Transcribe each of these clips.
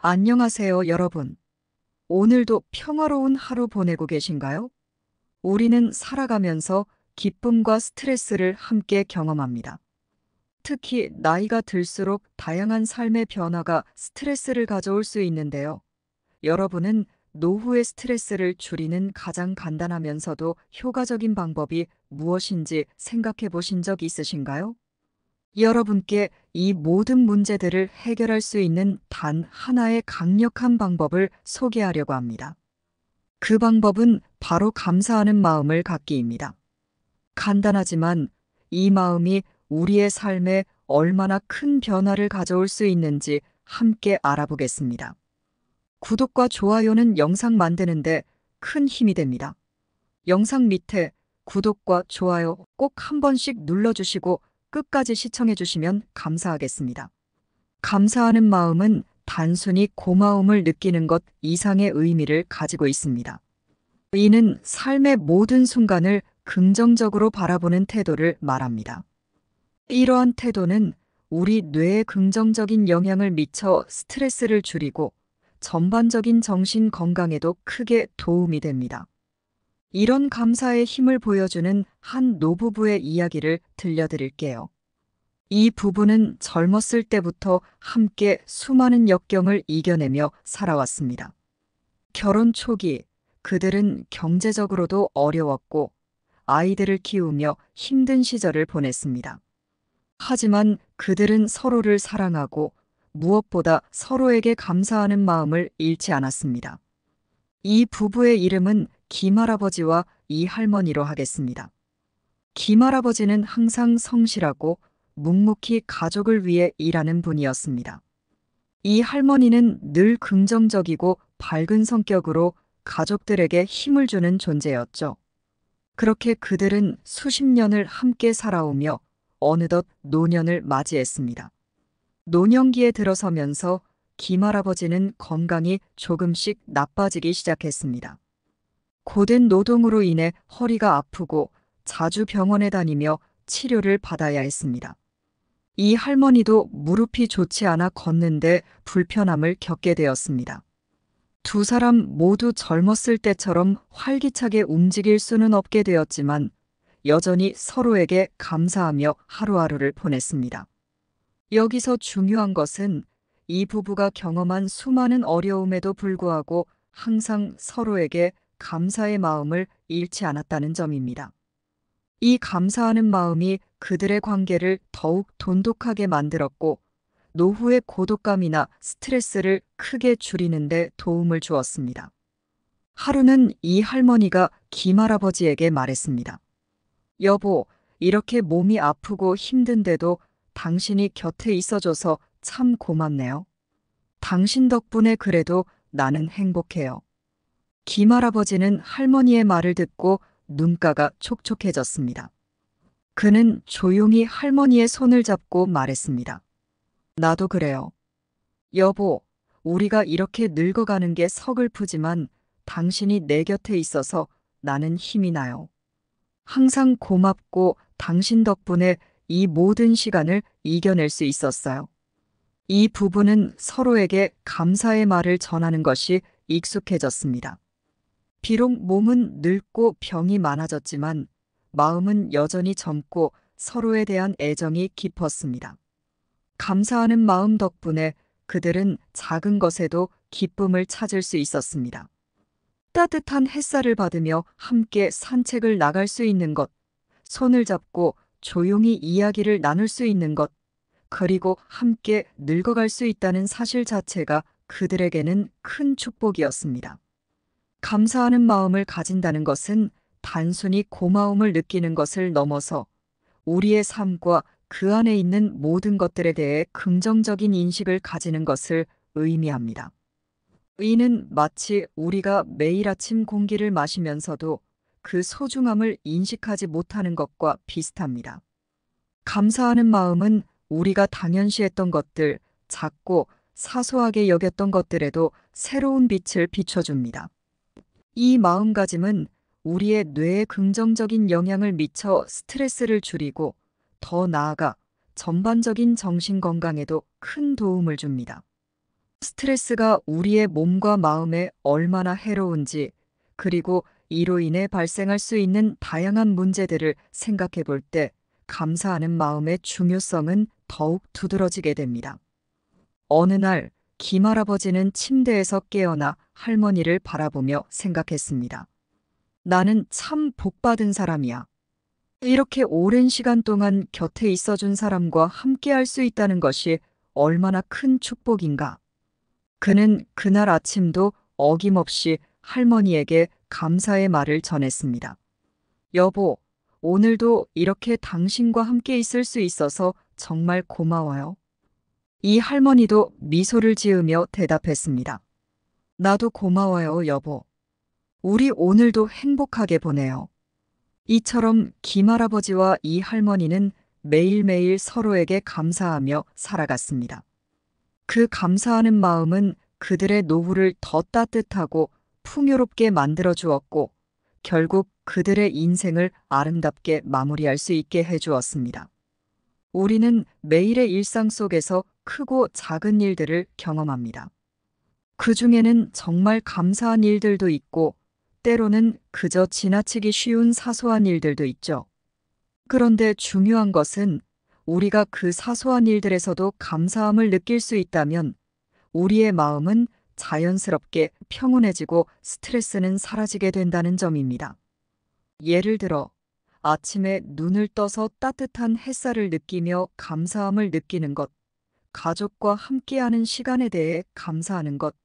안녕하세요, 여러분. 오늘도 평화로운 하루 보내고 계신가요? 우리는 살아가면서 기쁨과 스트레스를 함께 경험합니다. 특히 나이가 들수록 다양한 삶의 변화가 스트레스를 가져올 수 있는데요. 여러분은 노후의 스트레스를 줄이는 가장 간단하면서도 효과적인 방법이 무엇인지 생각해 보신 적 있으신가요? 여러분께 이 모든 문제들을 해결할 수 있는 단 하나의 강력한 방법을 소개하려고 합니다. 그 방법은 바로 감사하는 마음을 갖기입니다. 간단하지만 이 마음이 우리의 삶에 얼마나 큰 변화를 가져올 수 있는지 함께 알아보겠습니다. 구독과 좋아요는 영상 만드는데 큰 힘이 됩니다. 영상 밑에 구독과 좋아요 꼭 한 번씩 눌러주시고 끝까지 시청해주시면 감사하겠습니다. 감사하는 마음은 단순히 고마움을 느끼는 것 이상의 의미를 가지고 있습니다. 이는 삶의 모든 순간을 긍정적으로 바라보는 태도를 말합니다. 이러한 태도는 우리 뇌에 긍정적인 영향을 미쳐 스트레스를 줄이고 전반적인 정신 건강에도 크게 도움이 됩니다. 이런 감사의 힘을 보여주는 한 노부부의 이야기를 들려드릴게요. 이 부부는 젊었을 때부터 함께 수많은 역경을 이겨내며 살아왔습니다. 결혼 초기 그들은 경제적으로도 어려웠고 아이들을 키우며 힘든 시절을 보냈습니다. 하지만 그들은 서로를 사랑하고 무엇보다 서로에게 감사하는 마음을 잃지 않았습니다. 이 부부의 이름은 김할아버지와 이할머니로 하겠습니다. 김할아버지는 항상 성실하고 묵묵히 가족을 위해 일하는 분이었습니다. 이 할머니는 늘 긍정적이고 밝은 성격으로 가족들에게 힘을 주는 존재였죠. 그렇게 그들은 수십 년을 함께 살아오며 어느덧 노년을 맞이했습니다. 노년기에 들어서면서 김할아버지는 건강이 조금씩 나빠지기 시작했습니다. 고된 노동으로 인해 허리가 아프고 자주 병원에 다니며 치료를 받아야 했습니다. 이 할머니도 무릎이 좋지 않아 걷는데 불편함을 겪게 되었습니다. 두 사람 모두 젊었을 때처럼 활기차게 움직일 수는 없게 되었지만 여전히 서로에게 감사하며 하루하루를 보냈습니다. 여기서 중요한 것은 이 부부가 경험한 수많은 어려움에도 불구하고 항상 서로에게 감사의 마음을 잃지 않았다는 점입니다. 이 감사하는 마음이 그들의 관계를 더욱 돈독하게 만들었고 노후의 고독감이나 스트레스를 크게 줄이는 데 도움을 주었습니다. 하루는 이 할머니가 김할아버지에게 말했습니다. 여보, 이렇게 몸이 아프고 힘든데도 당신이 곁에 있어줘서 참 고맙네요. 당신 덕분에 그래도 나는 행복해요. 김할아버지는 할머니의 말을 듣고 눈가가 촉촉해졌습니다. 그는 조용히 할머니의 손을 잡고 말했습니다. 나도 그래요. 여보, 우리가 이렇게 늙어가는 게 서글프지만 당신이 내 곁에 있어서 나는 힘이 나요. 항상 고맙고 당신 덕분에 이 모든 시간을 이겨낼 수 있었어요. 이 부부는 서로에게 감사의 말을 전하는 것이 익숙해졌습니다. 비록 몸은 늙고 병이 많아졌지만 마음은 여전히 젊고 서로에 대한 애정이 깊었습니다. 감사하는 마음 덕분에 그들은 작은 것에도 기쁨을 찾을 수 있었습니다. 따뜻한 햇살을 받으며 함께 산책을 나갈 수 있는 것, 손을 잡고 조용히 이야기를 나눌 수 있는 것, 그리고 함께 늙어갈 수 있다는 사실 자체가 그들에게는 큰 축복이었습니다. 감사하는 마음을 가진다는 것은 단순히 고마움을 느끼는 것을 넘어서 우리의 삶과 그 안에 있는 모든 것들에 대해 긍정적인 인식을 가지는 것을 의미합니다. 이는 마치 우리가 매일 아침 공기를 마시면서도 그 소중함을 인식하지 못하는 것과 비슷합니다. 감사하는 마음은 우리가 당연시했던 것들, 작고 사소하게 여겼던 것들에도 새로운 빛을 비춰줍니다. 이 마음가짐은 우리의 뇌에 긍정적인 영향을 미쳐 스트레스를 줄이고 더 나아가 전반적인 정신 건강에도 큰 도움을 줍니다. 스트레스가 우리의 몸과 마음에 얼마나 해로운지, 그리고 이로 인해 발생할 수 있는 다양한 문제들을 생각해 볼 때 감사하는 마음의 중요성은 더욱 두드러지게 됩니다. 어느 날 김할아버지는 침대에서 깨어나 할머니를 바라보며 생각했습니다. 나는 참 복받은 사람이야. 이렇게 오랜 시간 동안 곁에 있어준 사람과 함께 할 수 있다는 것이 얼마나 큰 축복인가. 그는 그날 아침도 어김없이 할머니에게 감사의 말을 전했습니다. 여보, 오늘도 이렇게 당신과 함께 있을 수 있어서 정말 고마워요. 이 할머니도 미소를 지으며 대답했습니다. 나도 고마워요, 여보. 우리 오늘도 행복하게 보내요. 이처럼 김할아버지와 이 할머니는 매일매일 서로에게 감사하며 살아갔습니다. 그 감사하는 마음은 그들의 노후를 더 따뜻하고 풍요롭게 만들어 주었고, 결국 그들의 인생을 아름답게 마무리할 수 있게 해 주었습니다. 우리는 매일의 일상 속에서 크고 작은 일들을 경험합니다. 그 중에는 정말 감사한 일들도 있고, 때로는 그저 지나치기 쉬운 사소한 일들도 있죠. 그런데 중요한 것은 우리가 그 사소한 일들에서도 감사함을 느낄 수 있다면 우리의 마음은 자연스럽게 평온해지고 스트레스는 사라지게 된다는 점입니다. 예를 들어, 아침에 눈을 떠서 따뜻한 햇살을 느끼며 감사함을 느끼는 것, 가족과 함께하는 시간에 대해 감사하는 것,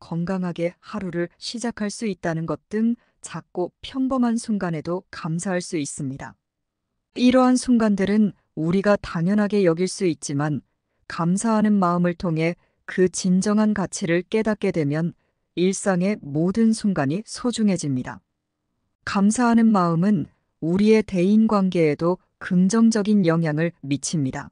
건강하게 하루를 시작할 수 있다는 것 등 작고 평범한 순간에도 감사할 수 있습니다. 이러한 순간들은 우리가 당연하게 여길 수 있지만 감사하는 마음을 통해 그 진정한 가치를 깨닫게 되면 일상의 모든 순간이 소중해집니다. 감사하는 마음은 우리의 대인 관계에도 긍정적인 영향을 미칩니다.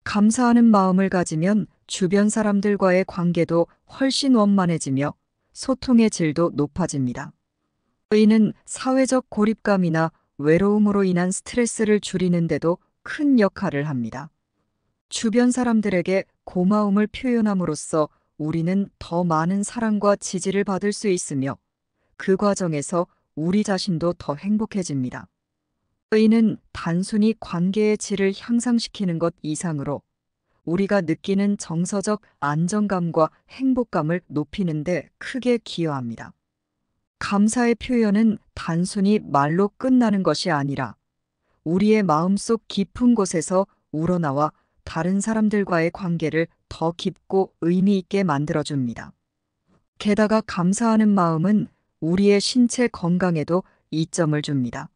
감사하는 마음을 가지면 주변 사람들과의 관계도 훨씬 원만해지며 소통의 질도 높아집니다. 이는 사회적 고립감이나 외로움으로 인한 스트레스를 줄이는데도 큰 역할을 합니다. 주변 사람들에게 고마움을 표현함으로써 우리는 더 많은 사랑과 지지를 받을 수 있으며 그 과정에서 우리 자신도 더 행복해집니다. 이는 단순히 관계의 질을 향상시키는 것 이상으로 우리가 느끼는 정서적 안정감과 행복감을 높이는 데 크게 기여합니다. 감사의 표현은 단순히 말로 끝나는 것이 아니라 우리의 마음속 깊은 곳에서 우러나와 다른 사람들과의 관계를 더 깊고 의미 있게 만들어줍니다. 게다가 감사하는 마음은 우리의 신체 건강에도 이점을 줍니다.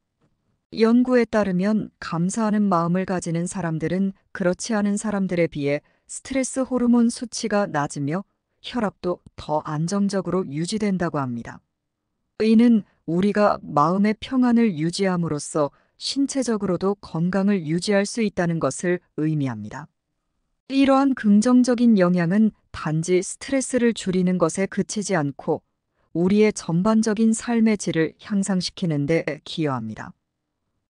연구에 따르면 감사하는 마음을 가지는 사람들은 그렇지 않은 사람들에 비해 스트레스 호르몬 수치가 낮으며 혈압도 더 안정적으로 유지된다고 합니다. 이는 우리가 마음의 평안을 유지함으로써 신체적으로도 건강을 유지할 수 있다는 것을 의미합니다. 이러한 긍정적인 영향은 단지 스트레스를 줄이는 것에 그치지 않고 우리의 전반적인 삶의 질을 향상시키는 데 기여합니다.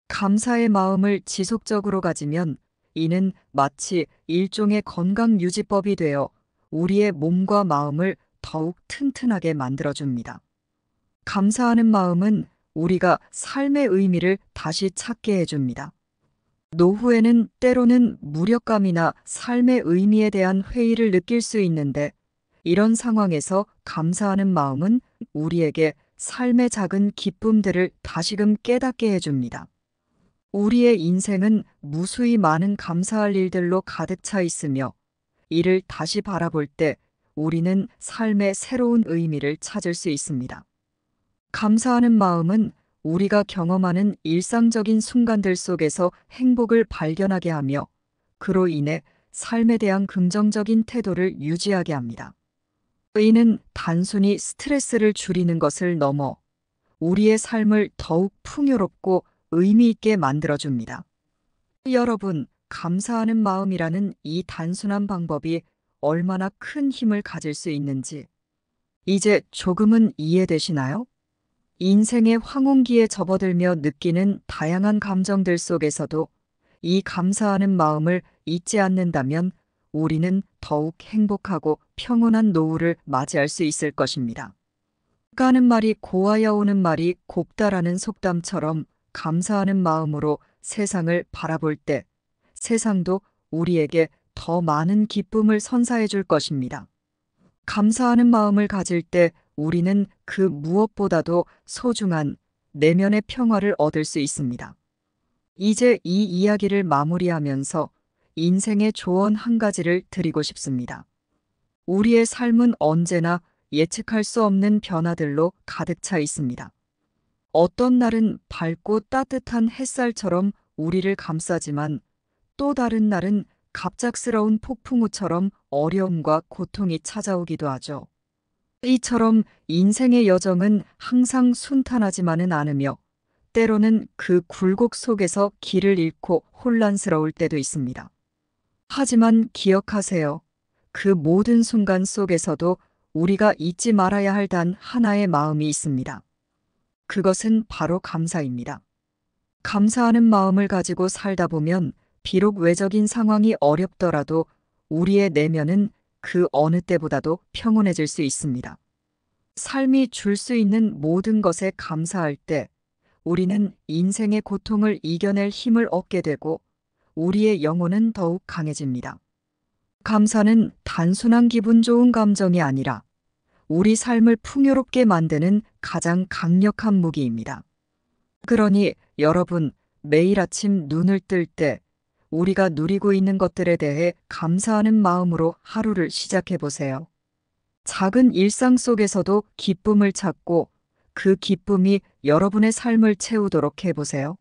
감사의 마음을 지속적으로 가지면 이는 마치 일종의 건강 유지법이 되어 우리의 몸과 마음을 더욱 튼튼하게 만들어줍니다. 감사하는 마음은 우리가 삶의 의미를 다시 찾게 해줍니다. 노후에는 때로는 무력감이나 삶의 의미에 대한 회의를 느낄 수 있는데 이런 상황에서 감사하는 마음은 우리에게 삶의 작은 기쁨들을 다시금 깨닫게 해줍니다. 우리의 인생은 무수히 많은 감사할 일들로 가득 차 있으며 이를 다시 바라볼 때 우리는 삶의 새로운 의미를 찾을 수 있습니다. 감사하는 마음은 우리가 경험하는 일상적인 순간들 속에서 행복을 발견하게 하며 그로 인해 삶에 대한 긍정적인 태도를 유지하게 합니다. 이는 단순히 스트레스를 줄이는 것을 넘어 우리의 삶을 더욱 풍요롭고 의미 있게 만들어줍니다. 여러분, 감사하는 마음이라는 이 단순한 방법이 얼마나 큰 힘을 가질 수 있는지 이제 조금은 이해되시나요? 인생의 황혼기에 접어들며 느끼는 다양한 감정들 속에서도 이 감사하는 마음을 잊지 않는다면 우리는 더욱 행복하고 평온한 노후를 맞이할 수 있을 것입니다. 가는 말이 고와야 오는 말이 곱다라는 속담처럼 감사하는 마음으로 세상을 바라볼 때 세상도 우리에게 더 많은 기쁨을 선사해 줄 것입니다. 감사하는 마음을 가질 때 우리는 그 무엇보다도 소중한 내면의 평화를 얻을 수 있습니다. 이제 이 이야기를 마무리하면서 인생의 조언 한 가지를 드리고 싶습니다. 우리의 삶은 언제나 예측할 수 없는 변화들로 가득 차 있습니다. 어떤 날은 밝고 따뜻한 햇살처럼 우리를 감싸지만 또 다른 날은 갑작스러운 폭풍우처럼 어려움과 고통이 찾아오기도 하죠. 이처럼 인생의 여정은 항상 순탄하지만은 않으며 때로는 그 굴곡 속에서 길을 잃고 혼란스러울 때도 있습니다. 하지만 기억하세요. 그 모든 순간 속에서도 우리가 잊지 말아야 할 단 하나의 마음이 있습니다. 그것은 바로 감사입니다. 감사하는 마음을 가지고 살다 보면 비록 외적인 상황이 어렵더라도 우리의 내면은 그 어느 때보다도 평온해질 수 있습니다. 삶이 줄 수 있는 모든 것에 감사할 때 우리는 인생의 고통을 이겨낼 힘을 얻게 되고 우리의 영혼은 더욱 강해집니다. 감사는 단순한 기분 좋은 감정이 아니라 우리 삶을 풍요롭게 만드는 가장 강력한 무기입니다. 그러니 여러분, 매일 아침 눈을 뜰 때 우리가 누리고 있는 것들에 대해 감사하는 마음으로 하루를 시작해 보세요. 작은 일상 속에서도 기쁨을 찾고 그 기쁨이 여러분의 삶을 채우도록 해보세요.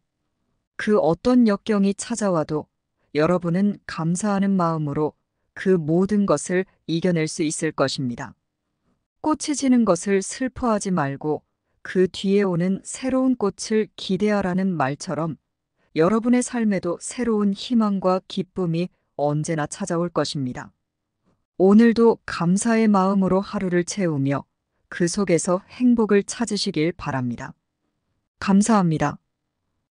그 어떤 역경이 찾아와도 여러분은 감사하는 마음으로 그 모든 것을 이겨낼 수 있을 것입니다. 꽃이 지는 것을 슬퍼하지 말고 그 뒤에 오는 새로운 꽃을 기대하라는 말처럼 여러분의 삶에도 새로운 희망과 기쁨이 언제나 찾아올 것입니다. 오늘도 감사의 마음으로 하루를 채우며 그 속에서 행복을 찾으시길 바랍니다. 감사합니다.